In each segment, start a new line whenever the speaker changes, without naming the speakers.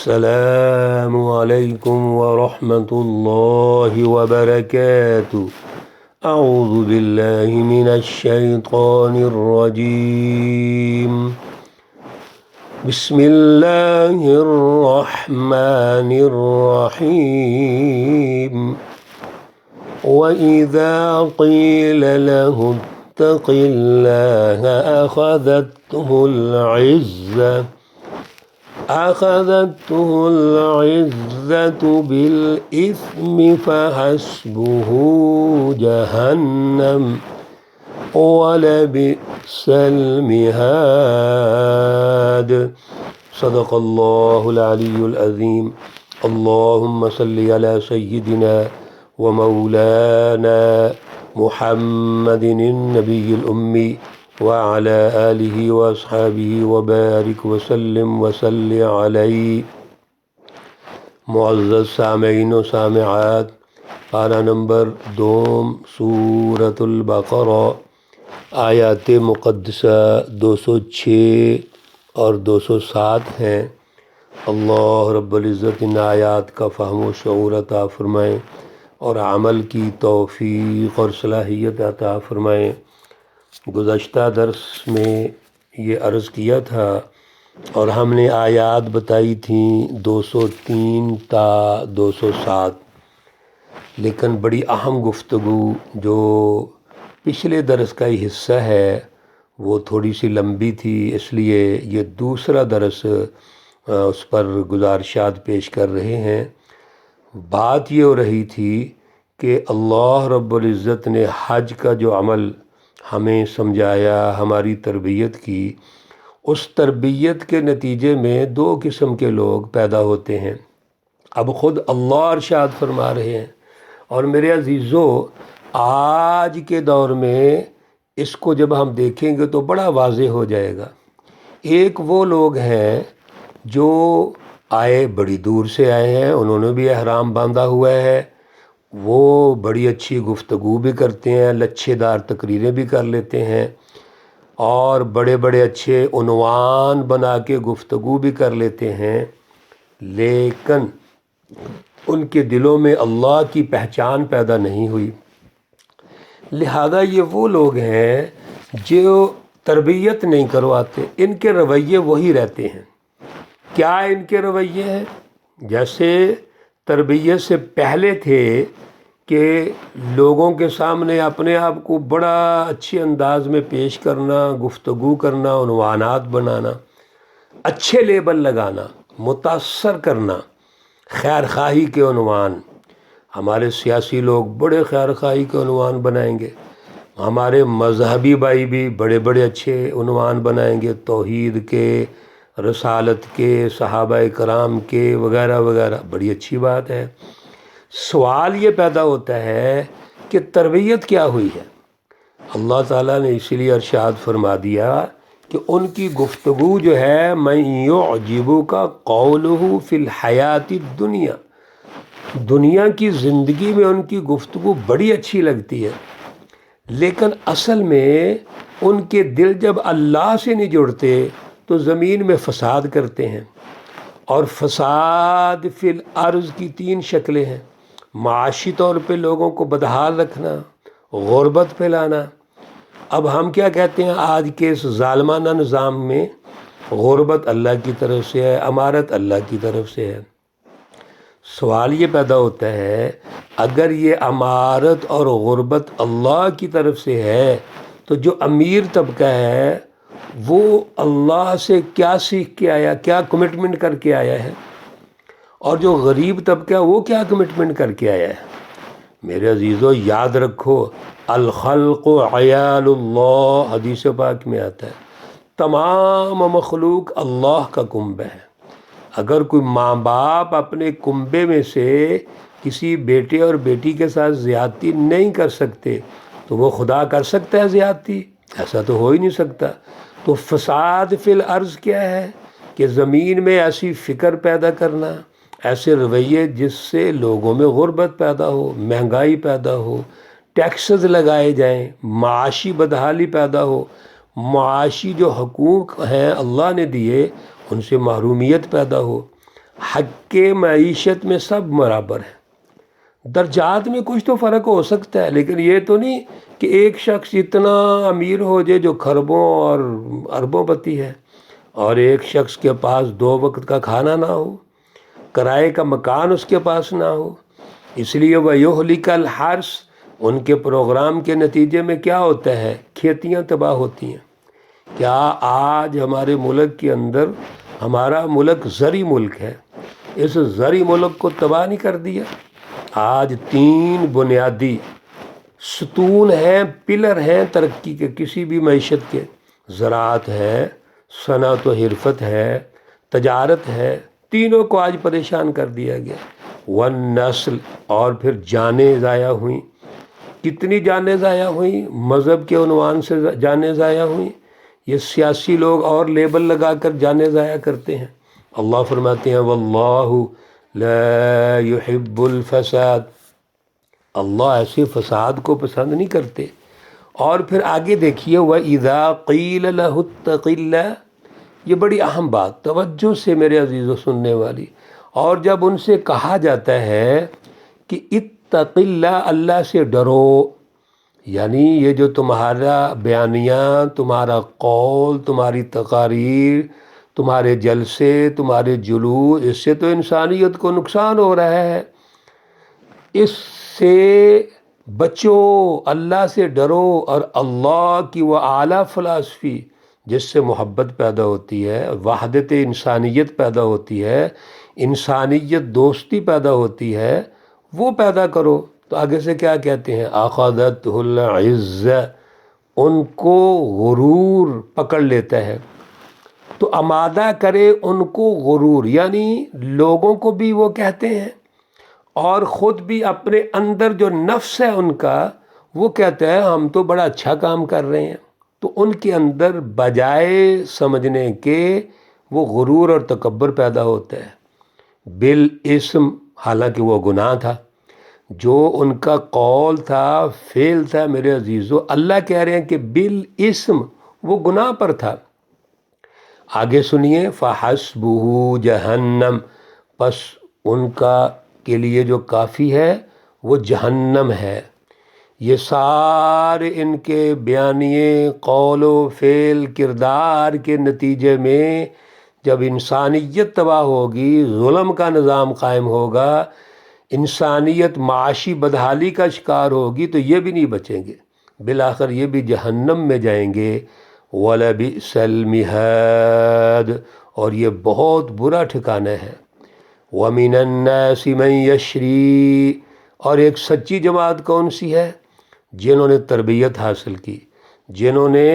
السلام علیکم ورحمۃ اللہ وبرکاتہ۔ اعوذ باللہ من الشیطان الرجیم، بسم اللہ الرحمن الرحیم۔ وَإِذَا قِيلَ لَهُ اتَّقِ اللَّهَ أخذته العزة بالإثم فحسبه جهنم ولبئس المهاد۔ صدق اللہ العلی العظیم۔ اللہم صل علی سیدنا ومولانا محمد النبی الأمی وعلى آلہ واصحابہ وبارک وسلم وصلی علیہ۔ معزز سامعین و سامعات، پارہ نمبر 2 سورۃ البقرہ، آیات مقدسہ 206 اور 207 ہیں۔ اللہ رب العزت ان آیات کا فہم و شعور عطا فرمائیں اور عمل کی توفیق اور صلاحیت عطا فرمائیں۔ گزشتہ درس میں یہ عرض کیا تھا اور ہم نے آیات بتائی تھیں 203 تا 207، لیکن بڑی اہم گفتگو جو پچھلے درس کا ہی حصہ ہے وہ تھوڑی سی لمبی تھی، اس لیے یہ دوسرا درس اس پر گزارشات پیش کر رہے ہیں۔ بات یہ ہو رہی تھی کہ اللہ رب العزت نے حج کا جو عمل ہمیں سمجھایا، ہماری تربیت کی، اس تربیت کے نتیجے میں 2 قسم کے لوگ پیدا ہوتے ہیں۔ اب خود اللہ ارشاد فرما رہے ہیں، اور میرے عزیزو آج کے دور میں اس کو جب ہم دیکھیں گے تو بڑا واضح ہو جائے گا۔ ایک وہ لوگ ہیں جو آئے بڑی دور سے آئے ہیں، انہوں نے بھی احرام باندھا ہوا ہے، وہ بڑی اچھی گفتگو بھی کرتے ہیں، لچھے دار تقریریں بھی کر لیتے ہیں، اور بڑے بڑے اچھے عنوان بنا کے گفتگو بھی کر لیتے ہیں، لیکن ان کے دلوں میں اللہ کی پہچان پیدا نہیں ہوئی۔ لہذا یہ وہ لوگ ہیں جو تربیت نہیں کرواتے، ان کے رویے وہی رہتے ہیں۔ کیا ان کے رویے ہیں؟ جیسے تربیت سے پہلے تھے کہ لوگوں کے سامنے اپنے آپ کو بڑا اچھے انداز میں پیش کرنا، گفتگو کرنا، عنوانات بنانا، اچھے لیبل لگانا، متاثر کرنا، خیر خواہی کے عنوان۔ ہمارے سیاسی لوگ بڑے خیر خواہی کے عنوان بنائیں گے، ہمارے مذہبی بھائی بھی بڑے بڑے اچھے عنوان بنائیں گے، توحید کے، رسالت کے، صحابہ کرام کے، وغیرہ وغیرہ۔ بڑی اچھی بات ہے۔ سوال یہ پیدا ہوتا ہے کہ تربیت کیا ہوئی ہے؟ اللہ تعالیٰ نے اسی لیے ارشاد فرما دیا کہ ان کی گفتگو جو ہے مَن یعجبک قولہ فی الحیاۃ الدنیا، دنیا کی زندگی میں ان کی گفتگو بڑی اچھی لگتی ہے، لیکن اصل میں ان کے دل جب اللہ سے نہیں جڑتے تو زمین میں فساد کرتے ہیں۔ اور فساد فی الارض کی 3 شکلیں ہیں: معاشی طور پہ لوگوں کو بدحال رکھنا، غربت پھیلانا۔ اب ہم کیا کہتے ہیں آج کے اس ظالمانہ نظام میں؟ غربت اللہ کی طرف سے ہے، امارت اللہ کی طرف سے ہے۔ سوال یہ پیدا ہوتا ہے اگر یہ امارت اور غربت اللہ کی طرف سے ہے تو جو امیر طبقہ ہے وہ اللہ سے کیا سیکھ کے آیا، کیا کمٹمنٹ کر کے آیا ہے؟ اور جو غریب طبقہ ہے وہ کیا کمٹمنٹ کر کے آیا ہے؟ میرے عزیزو یاد رکھو، الخلق عیال اللہ، حدیث پاک میں آتا ہے، تمام مخلوق اللہ کا کنبہ ہے۔ اگر کوئی ماں باپ اپنے کنبے میں سے کسی بیٹے اور بیٹی کے ساتھ زیادتی نہیں کر سکتے تو وہ خدا کر سکتا ہے زیادتی؟ ایسا تو ہو ہی نہیں سکتا۔ تو فساد فی الارض کیا ہے کہ زمین میں ایسی فکر پیدا کرنا، ایسے رویے جس سے لوگوں میں غربت پیدا ہو، مہنگائی پیدا ہو، ٹیکسز لگائے جائیں، معاشی بدحالی پیدا ہو، معاشی جو حقوق ہیں اللہ نے دیے ان سے محرومیت پیدا ہو۔ حق کے معیشت میں سب برابر ہیں. درجات میں کچھ تو فرق ہو سکتا ہے، لیکن یہ تو نہیں کہ ایک شخص اتنا امیر ہو جائے جو خربوں اور اربوں پتی ہے، اور ایک شخص کے پاس 2 وقت کا کھانا نہ ہو، کرائے کا مکان اس کے پاس نہ ہو. اس لیے وَيُهْلِكَ الْحَرْثَ، ان کے پروگرام کے نتیجے میں کیا ہوتا ہے؟ کھیتیاں تباہ ہوتی ہیں. کیا آج ہمارے ملک کے اندر، ہمارا ملک زرعی ملک ہے، اس زرعی ملک کو تباہ نہیں کر دیا؟ آج 3 بنیادی ستون ہیں، پلر ہیں ترقی کے، کسی بھی معیشت کے. زراعت ہے، صنعت و حرفت ہے، تجارت ہے. تینوں کو آج پریشان کر دیا گیا. والنسل، اور پھر جانیں ضائع ہوئیں. کتنی جانیں ضائع ہوئیں؟ مذہب کے عنوان سے جانیں ضائع ہوئیں. یہ سیاسی لوگ اور لیبل لگا کر جانیں ضائع کرتے ہیں. اللہ فرماتے ہیں واللہ لا يحب الفساد، اللہ ایسے فساد کو پسند نہیں کرتے. اور پھر آگے دیکھیے وَإِذَا قِيلَ لَهُ اتَّقِ اللَّهَ، یہ بڑی اہم بات، توجہ سے میرے عزیز و سننے والی. اور جب ان سے کہا جاتا ہے کہ اتق اللہ، اللہ سے ڈرو، یعنی یہ جو تمہارا بیانیہ، تمہارا قول، تمہاری تقاریر، تمہارے جلسے، تمہارے جلوس، اس سے تو انسانیت کو نقصان ہو رہا ہے، اس سے بچو، اللہ سے ڈرو. اور اللہ کی وہ اعلیٰ فلسفی جس سے محبت پیدا ہوتی ہے، وحدت انسانیت پیدا ہوتی ہے، انسانیت دوستی پیدا ہوتی ہے، وہ پیدا کرو. تو آگے سے کیا کہتے ہیں؟ اخذتہ العزہ، ان کو غرور پکڑ لیتا ہے. تو آمادہ کرے ان کو غرور، یعنی لوگوں کو بھی وہ کہتے ہیں، اور خود بھی اپنے اندر جو نفس ہے ان کا، وہ کہتا ہے ہم تو بڑا اچھا کام کر رہے ہیں. تو ان کے اندر بجائے سمجھنے کے وہ غرور اور تکبر پیدا ہوتا ہے. بالاسم، حالانکہ وہ گناہ تھا، جو ان کا قول تھا، فعل تھا. میرے عزیزو، اللہ کہہ رہے ہیں کہ بالاسم، وہ گناہ پر تھا. آگے سنیے فحسبہ جہنم، پس ان کا کے لیے جو کافی ہے وہ جہنم ہے. یہ سارے ان کے بیانیے، قول و فعل، کردار کے نتیجے میں جب انسانیت تباہ ہوگی، ظلم کا نظام قائم ہوگا، انسانیت معاشی بدحالی کا شکار ہوگی، تو یہ بھی نہیں بچیں گے، بالآخر یہ بھی جہنم میں جائیں گے. وَلَبِئْسَ الْمِہَادُ، اور یہ بہت برا ٹھکانہ ہے. وَمِنَ النَّاسِ مَن يَشْرِي، اور ایک سچی جماعت کون سی ہے؟ جنہوں نے تربیت حاصل کی، جنہوں نے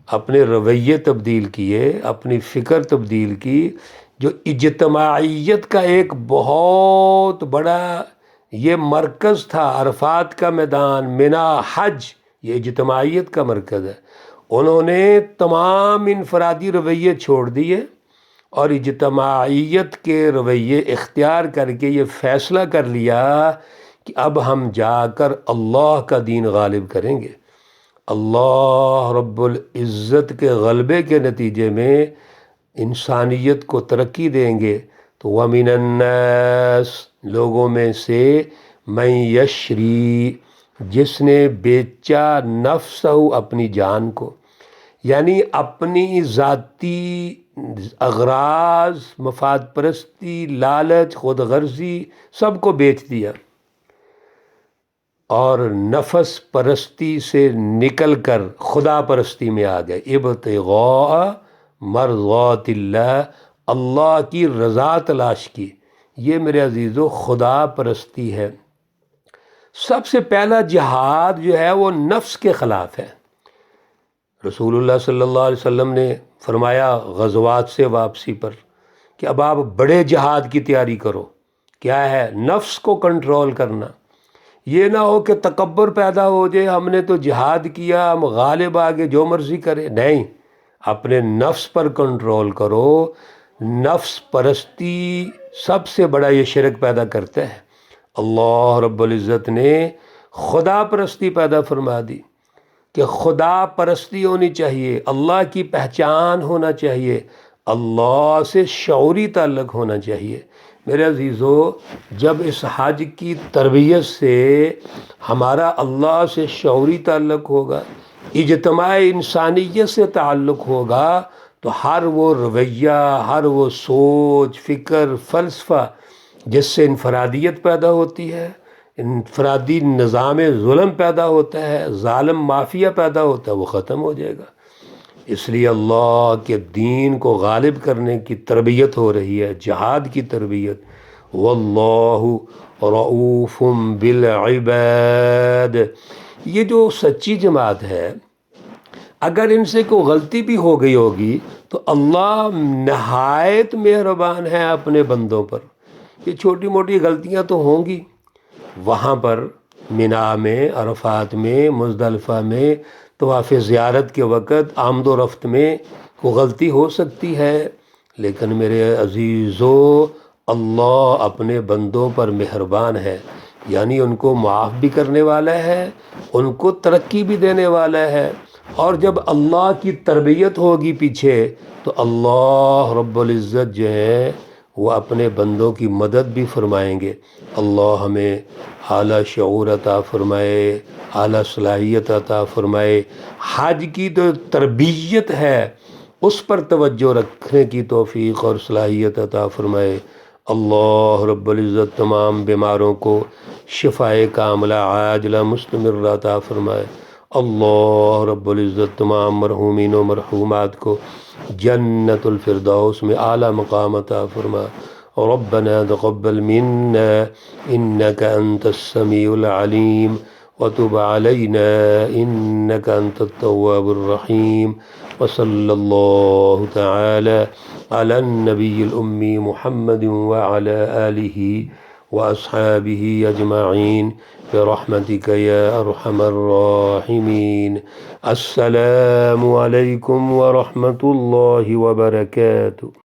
اپنے رویے تبدیل کیے، اپنی فکر تبدیل کی، جو اجتماعیت کا ایک بہت بڑا یہ مرکز تھا، عرفات کا میدان، منا، حج، یہ اجتماعیت کا مرکز ہے. انہوں نے تمام انفرادی رویے چھوڑ دیے اور اجتماعیت کے رویے اختیار کر کے یہ فیصلہ کر لیا کہ اب ہم جا کر اللہ کا دین غالب کریں گے. اللہ رب العزت کے غلبے کے نتیجے میں انسانیت کو ترقی دیں گے. تو وَمِنَ النَّاسِ، لوگوں میں سے، مَن یشری، جس نے بیچا نفسہ، اپنی جان کو، یعنی اپنی ذاتی اغراض، مفاد پرستی، لالچ، خود غرضی، سب کو بیچ دیا، اور نفس پرستی سے نکل کر خدا پرستی میں آ گئے. ابتغاء مرضات اللہ، اللہ کی رضا تلاش کی. یہ میرے عزیزو خدا پرستی ہے. سب سے پہلا جہاد جو ہے وہ نفس کے خلاف ہے. رسول اللہ صلی اللہ علیہ وسلم نے فرمایا غزوات سے واپسی پر کہ اب آپ بڑے جہاد کی تیاری کرو. کیا ہے؟ نفس کو کنٹرول کرنا. یہ نہ ہو کہ تکبر پیدا ہو جائے، ہم نے تو جہاد کیا، ہم غالب آگے جو مرضی کرے. نہیں، اپنے نفس پر کنٹرول کرو. نفس پرستی سب سے بڑا یہ شرک پیدا کرتا ہے. اللہ رب العزت نے خدا پرستی پیدا فرما دی کہ خدا پرستی ہونی چاہیے، اللہ کی پہچان ہونا چاہیے، اللہ سے شعوری تعلق ہونا چاہیے۔ میرے عزیزو، جب اس حج کی تربیت سے ہمارا اللہ سے شعوری تعلق ہوگا، اجتماع انسانیت سے تعلق ہوگا، تو ہر وہ رویہ، ہر وہ سوچ، فکر، فلسفہ جس سے انفرادیت پیدا ہوتی ہے، انفرادی نظام ظلم پیدا ہوتا ہے، ظالم مافیا پیدا ہوتا ہے، وہ ختم ہو جائے گا۔ اس لیے اللہ کے دین کو غالب کرنے کی تربیت ہو رہی ہے، جہاد کی تربیت۔ واللہ رؤوف بالعباد۔ یہ جو سچی جماعت ہے، اگر ان سے کوئی غلطی بھی ہو گئی ہوگی تو اللہ نہایت مہربان ہے اپنے بندوں پر۔ یہ چھوٹی موٹی غلطیاں تو ہوں گی، وہاں پر منا میں، عرفات میں، مزدلفہ میں، طواف زیارت کے وقت آمد و رفت میں کوئی غلطی ہو سکتی ہے، لیکن میرے عزیزو، اللہ اپنے بندوں پر مہربان ہے، یعنی ان کو معاف بھی کرنے والا ہے، ان کو ترقی بھی دینے والا ہے۔ اور جب اللہ کی تربیت ہوگی پیچھے، تو اللہ رب العزت جو ہے وہ اپنے بندوں کی مدد بھی فرمائیں گے۔ اللہ ہمیں اعلیٰ شعور عطا فرمائے، اعلیٰ صلاحیت عطا فرمائے۔ حج کی جو تربیت ہے اس پر توجہ رکھنے کی توفیق اور صلاحیت عطا فرمائے۔ اللہ رب العزت تمام بیماروں کو شفائے کاملہ عاجلہ مستمرہ عطا فرمائے۔ اللہ رب العزت تمام مرحومین و مرحومات کو جنت الفردوس میں اعلیٰ مقام عطا فرمائے۔ ربنا تقبل منا انك انت السميع العليم وتب علينا انك انت التواب الرحيم، وصلى الله تعالى على النبي الأمي محمد وعلى آله وأصحابه أجمعين برحمتك يا أرحم الراحمين۔ السلام عليكم ورحمة الله وبركاته۔